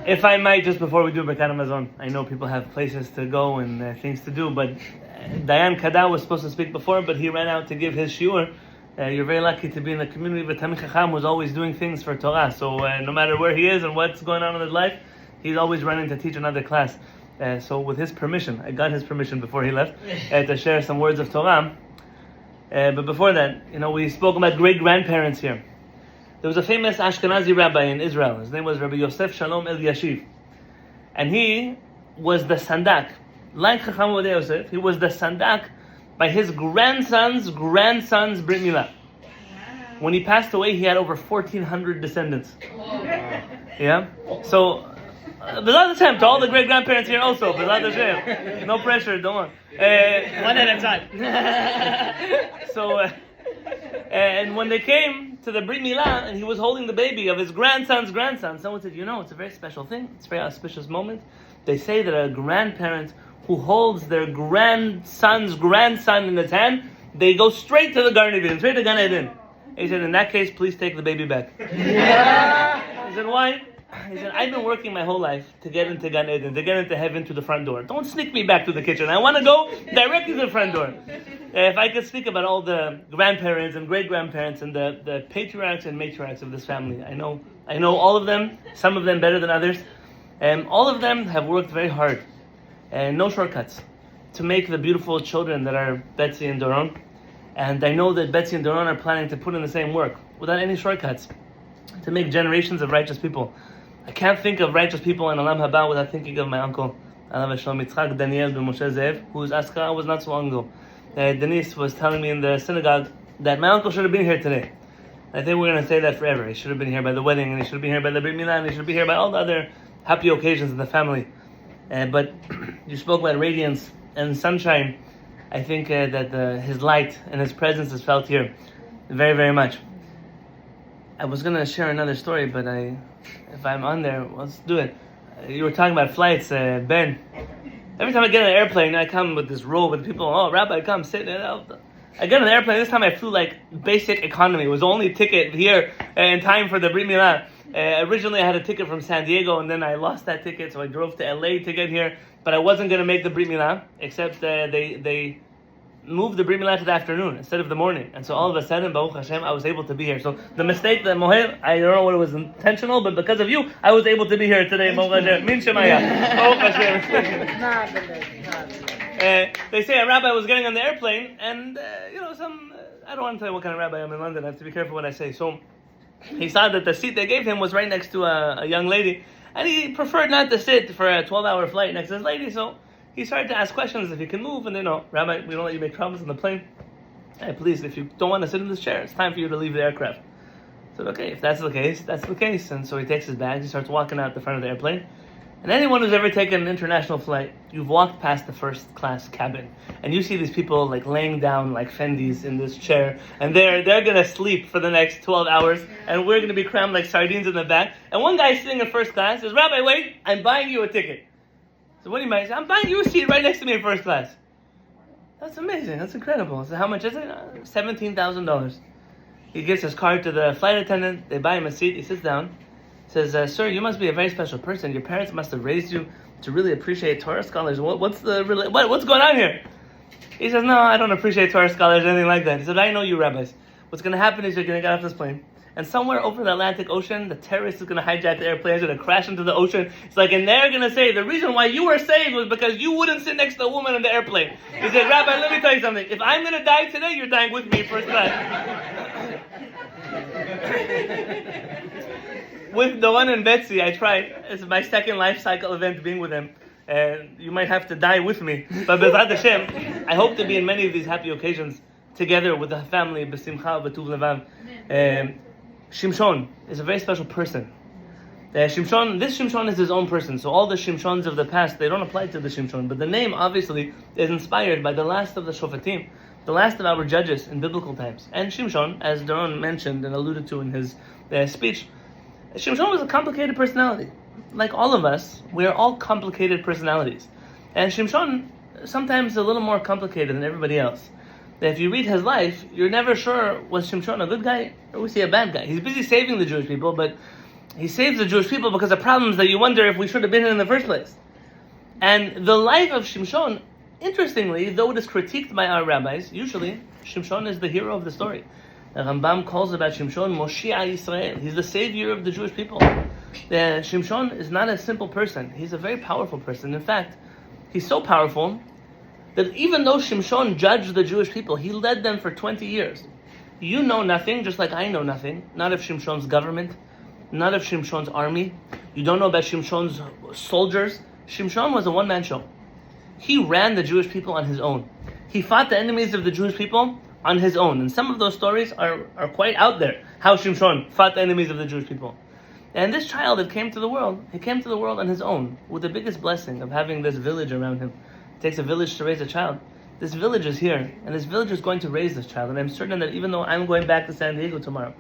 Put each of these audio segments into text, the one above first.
If I might, just before we do Birkat Hamazon, I know people have places to go and things to do, but Dayan Kada was supposed to speak before, but he ran out to give his shiur. You're very lucky to be in the community of a Talmid Chacham who's always doing things for Torah. So no matter where he is and what's going on in his life, he's always running to teach another class. So with his permission, I got his permission before he left to share some words of Torah. But before that, we spoke about great-grandparents here. There was a famous Ashkenazi rabbi in Israel. His name was Rabbi Yosef Shalom El-Yashiv. And he was the sandak. Like Chacham Ovodei Yosef, he was the sandak by his grandson's Berit Milah. When he passed away, he had over 1,400 descendants. Yeah? So, B'ezrat Hashem, to all the great-grandparents here also, B'ezrat Hashem. No pressure, don't worry. One at a time. And when they came to the Berit Milah, and he was holding the baby of his grandson's grandson, someone said, it's a very special thing. It's a very auspicious moment. They say that a grandparent who holds their grandson's grandson in his hand, they go straight to the Garden of Eden, straight to Gan Eden. He said, in that case, please take the baby back. He said, why? He said, I've been working my whole life to get into Gan Eden, to get into heaven to the front door. Don't sneak me back to the kitchen. I want to go directly to the front door. If I could speak about all the grandparents and great-grandparents and the patriarchs and matriarchs of this family, I know all of them, some of them better than others. All of them have worked very hard, and no shortcuts, to make the beautiful children that are Betsy and Doron. And I know that Betsy and Doron are planning to put in the same work, without any shortcuts, to make generations of righteous people. I can't think of righteous people in Olam Haba without thinking of my uncle, Alav Shalom Yitzchak Daniel ben Moshe Zev, whose Askara was not so long ago. Denise was telling me in the synagogue that my uncle should have been here today. I think we're going to say that forever. He should have been here by the wedding, and he should have been here by the Berit Milah, and he should be here by all the other happy occasions in the family. But you spoke about radiance and sunshine. I think that his light and his presence is felt here very, very much. I was going to share another story, but if I'm on there, let's do it. You were talking about flights, Ben. Every time I get on an airplane, I come with this robe, and people, Rabbi, come sit. I get on the airplane. This time I flew like basic economy. It was the only ticket here in time for the Berit Milah. Originally, I had a ticket from San Diego, and then I lost that ticket, so I drove to LA to get here. But I wasn't going to make the Berit Milah, except they moved the Berit Milah to the afternoon instead of the morning. And so all of a sudden, Baruch Hashem, I was able to be here. So the mistake that Mohel, I don't know what it was intentional, but because of you, I was able to be here today. Baruch Hashem. Min Shemaya. Baruch Hashem. They say a rabbi was getting on the airplane, and I don't want to tell you what kind of rabbi I am in London. I have to be careful what I say. So he saw that the seat they gave him was right next to a young lady, and he preferred not to sit for a 12-hour flight next to this lady. So he started to ask questions if he can move, and Rabbi, we don't let you make troubles on the plane. Hey, please, if you don't want to sit in this chair, it's time for you to leave the aircraft. I said, okay, if that's the case, that's the case. And so he takes his bags, he starts walking out the front of the airplane. And anyone who's ever taken an international flight, you've walked past the first class cabin, and you see these people like laying down like Fendis in this chair, and they're gonna sleep for the next 12 hours, and we're gonna be crammed like sardines in the back. And one guy sitting in first class says, Rabbi, wait, I'm buying you a ticket. So what do you mean? I'm buying you a seat right next to me in first class. That's amazing. That's incredible. So how much is it? $17,000. He gives his card to the flight attendant. They buy him a seat. He sits down. Says, sir, you must be a very special person. Your parents must have raised you to really appreciate Torah scholars. What's going on here? He says, no, I don't appreciate Torah scholars or anything like that. He said, I know you rabbis. What's going to happen is you're going to get off this plane, and somewhere over the Atlantic Ocean, the terrorist is going to hijack the airplane, it's going to crash into the ocean. It's like, and they're going to say, the reason why you were saved was because you wouldn't sit next to a woman in the airplane. He said, Rabbi, let me tell you something. If I'm going to die today, you're dying with me first class. With the one and Betsy, I tried. It's my second life cycle event being with them. And you might have to die with me. But B'ezrat Hashem, I hope to be in many of these happy occasions together with the family, b'simcha, b'tuv levav. Shimshon is a very special person. This Shimshon is his own person. So all the Shimshons of the past, they don't apply to the Shimshon. But the name, obviously, is inspired by the last of the Shofatim, the last of our judges in biblical times. And Shimshon, as Doron mentioned and alluded to in his speech, Shimshon was a complicated personality. Like all of us, we are all complicated personalities. And Shimshon, sometimes a little more complicated than everybody else. If you read his life, you're never sure, was Shimshon a good guy or was he a bad guy? He's busy saving the Jewish people, but He saves the Jewish people because of problems that you wonder if we should have been in the first place. And the life of Shimshon, interestingly, though it is critiqued by our rabbis, usually Shimshon is the hero of the story. The Rambam calls about Shimshon Moshiach Yisrael. He's the savior of the Jewish people. Shimshon is not a simple person. He's a very powerful person. In fact, he's so powerful that even though Shimshon judged the Jewish people, he led them for 20 years. You know nothing, just like I know nothing. Not of Shimshon's government, not of Shimshon's army. You don't know about Shimshon's soldiers. Shimshon was a one-man show. He ran the Jewish people on his own. He fought the enemies of the Jewish people on his own. And some of those stories are quite out there, how Shimshon fought the enemies of the Jewish people. And this child that came to the world, he came to the world on his own, with the biggest blessing of having this village around him. It takes a village to raise a child. This village is here, and this village is going to raise this child. And I'm certain that even though I'm going back to San Diego tomorrow,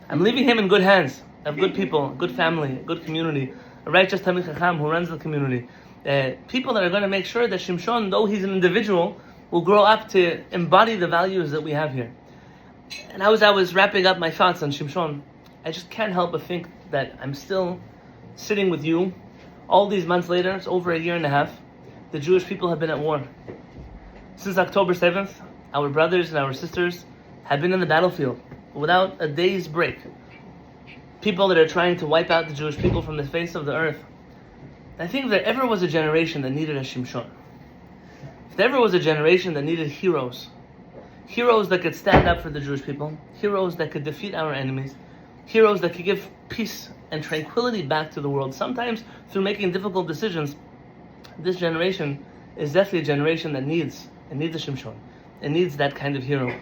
I'm leaving him in good hands, of good people, good family, good community, a righteous Talmid Chacham who runs the community. People that are going to make sure that Shimshon, though he's an individual, will grow up to embody the values that we have here. And as I was wrapping up my thoughts on Shimshon, I just can't help but think that I'm still sitting with you. All these months later, it's over a year and a half, the Jewish people have been at war. Since October 7th, our brothers and our sisters have been in the battlefield without a day's break. People that are trying to wipe out the Jewish people from the face of the earth. I think if there ever was a generation that needed a Shimshon, if there ever was a generation that needed heroes that could stand up for the Jewish people, heroes that could defeat our enemies, heroes that could give peace and tranquility back to the world, sometimes through making difficult decisions, this generation is definitely a generation that needs a Shimshon. It needs that kind of hero.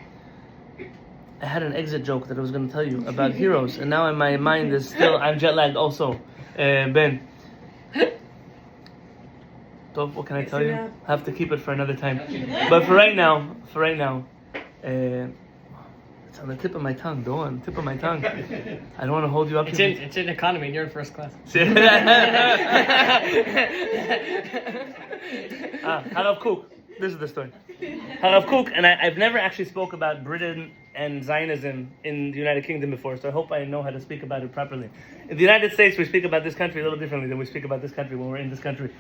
I had an exit joke that I was going to tell you about heroes, and now in my mind is still, I'm jet lagged also. Ben. What can I tell you? I have to keep it for another time. But for right now, it's on the tip of my tongue. Go on, tip of my tongue. I don't want to hold you up. It's in economy, and you're in first class. Harav Kook. This is the story. Harav Kook, and I've never actually spoke about Britain and Zionism in the United Kingdom before, so I hope I know how to speak about it properly. In the United States, we speak about this country a little differently than we speak about this country when we're in this country.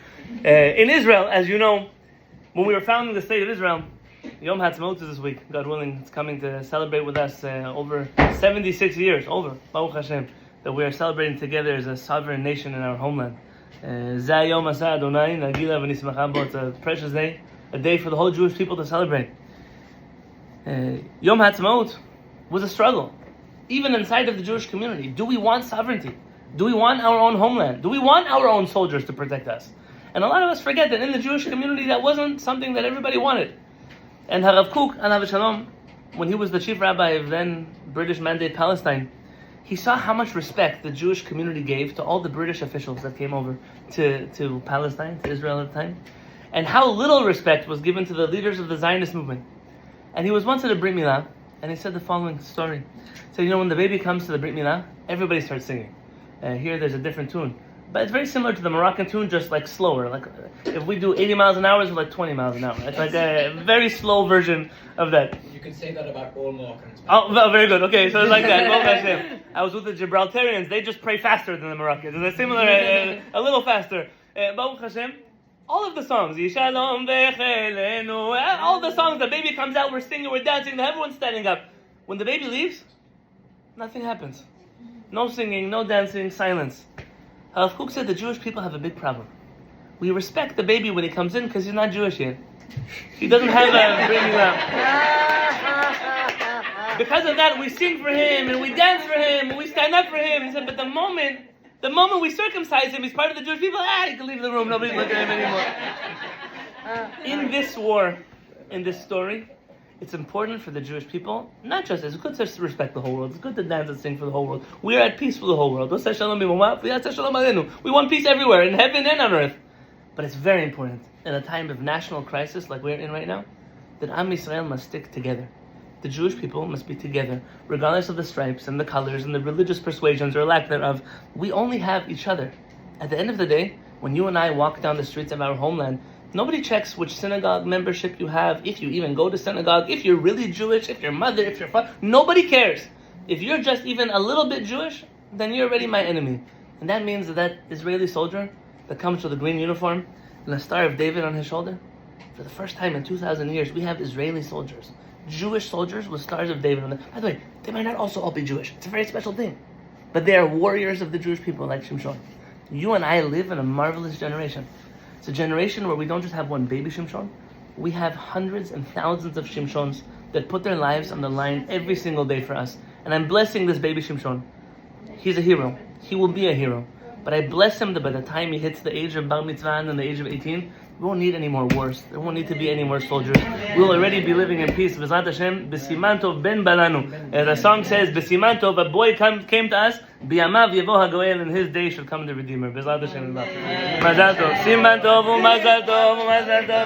In Israel, as you know, when we were founding the state of Israel, Yom HaTzmaut is this week, God willing. It's coming to celebrate with us over 76 years, Baruch Hashem, that we are celebrating together as a sovereign nation in our homeland. It's a precious day, a day for the whole Jewish people to celebrate. Yom HaTzmaut was a struggle, even inside of the Jewish community. Do we want sovereignty? Do we want our own homeland? Do we want our own soldiers to protect us? And a lot of us forget that in the Jewish community that wasn't something that everybody wanted. And Harav Kook, alav shalom, when he was the chief rabbi of then British Mandate Palestine, he saw how much respect the Jewish community gave to all the British officials that came over to Palestine, to Israel at the time, and how little respect was given to the leaders of the Zionist movement. And he was once at a Berit Milah, and he said the following story. He said, when the baby comes to the Berit Milah, everybody starts singing. Here there's a different tune. But it's very similar to the Moroccan tune, just like slower. Like if we do 80 miles an hour, it's like 20 miles an hour. It's like a very slow version of that. You can say that about all Moroccans. Oh, well, very good. Okay, so it's like that. I was with the Gibraltarians. They just pray faster than the Moroccans. It's similar, a little faster. Baruch Hashem, all of the songs, Yishalom Vechelenu, all the songs, the baby comes out, we're singing, we're dancing, everyone's standing up. When the baby leaves, nothing happens. No singing, no dancing, silence. Harav Kook said the Jewish people have a big problem. We respect the baby when he comes in because he's not Jewish yet. He doesn't have a Berit Milah. Because of that, we sing for him and we dance for him and we stand up for him. He said, but the moment we circumcise him, he's part of the Jewish people. He can leave the room. Nobody's looking at him anymore. In this war, in this story, it's important for the Jewish people, not just, it's good to respect the whole world, it's good to dance and sing for the whole world. We are at peace for the whole world. We want peace everywhere, in heaven and on earth. But it's very important, in a time of national crisis like we're in right now, that Am Yisrael must stick together. The Jewish people must be together, regardless of the stripes and the colors and the religious persuasions or lack thereof. We only have each other. At the end of the day, when you and I walk down the streets of our homeland, nobody checks which synagogue membership you have, if you even go to synagogue, if you're really Jewish, if your mother, if your father. Nobody cares. If you're just even a little bit Jewish, then you're already my enemy. And that means that Israeli soldier that comes with a green uniform and a Star of David on his shoulder, for the first time in 2,000 years, we have Israeli soldiers, Jewish soldiers with Stars of David on them. By the way, they might not also all be Jewish. It's a very special thing. But they are warriors of the Jewish people like Shimshon. You and I live in a marvelous generation. It's a generation where we don't just have one baby Shimshon, we have hundreds and thousands of Shimshons that put their lives on the line every single day for us. And I'm blessing this baby Shimshon. He's a hero. He will be a hero. But I bless him that by the time he hits the age of Bar Mitzvah and the age of 18, we won't need any more wars. There won't need to be any more soldiers. We'll already be living in peace. B'ezrat Hashem, B'siman Tov ben balanu. The song says, B'siman Tov, a boy came to us, B'yamav yevo hagoel, in his day shall come the Redeemer. B'ezrat Hashem. Mazal Tov. Siman Tov, Mazal Tov, Mazal Tov.